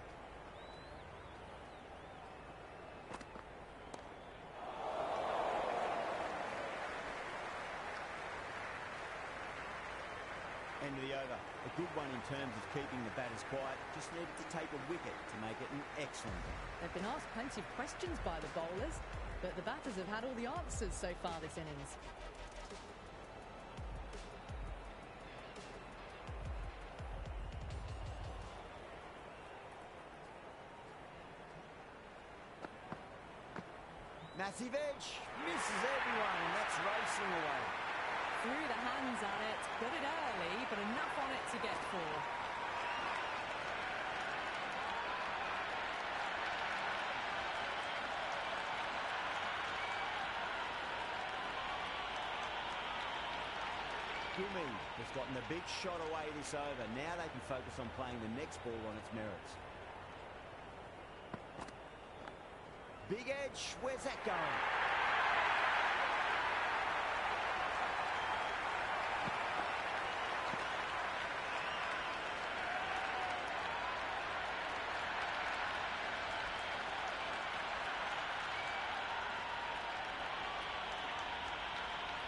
End of the over. A good one in terms of keeping the batters quiet. Just needed to take a wicket to make it an excellent one. They've been asked plenty of questions by the bowlers, but the batters have had all the answers so far this innings. Massive edge. Misses everyone, and that's racing away. Threw the hands at it, got it early, but enough on it to get 4. Gumi has gotten the big shot away this over. Now they can focus on playing the next ball on its merits. Big edge. Where's that going?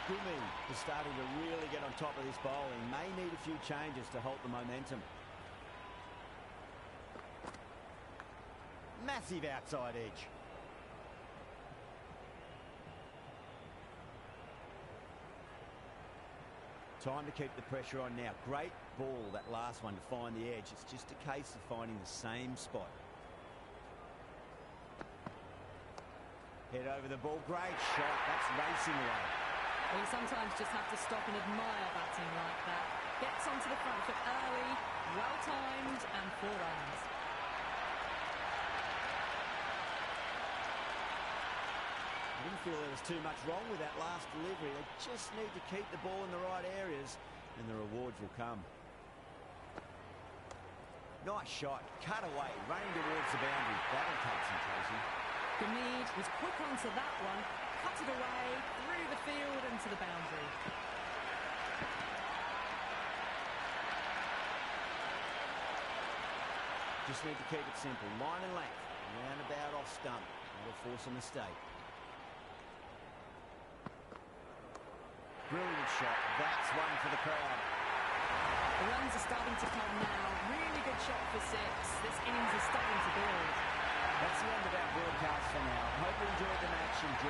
Gumi is starting to really get on top of this bowling. May need a few changes to halt the momentum. Massive outside edge. Time to keep the pressure on now. Great ball, that last one, to find the edge. It's just a case of finding the same spot. Head over the ball. Great shot. That's racing away. Well, you sometimes just have to stop and admire batting like that. Gets onto the front foot early, well-timed, and 4 runs. I didn't feel there was too much wrong with that last delivery. They just need to keep the ball in the right areas, and the rewards will come. Nice shot. Cut away. Running towards the boundary. That'll take some chasing. Gumi was quick onto that one. Cut it away, through the field and to the boundary. Just need to keep it simple. Line and length. Roundabout off stump. That'll force a mistake. Brilliant shot. That's one for the crowd. The runs are starting to come now. Really good shot for 6. This innings is starting to build. That's the end of our broadcast for now. Hope you enjoyed the match.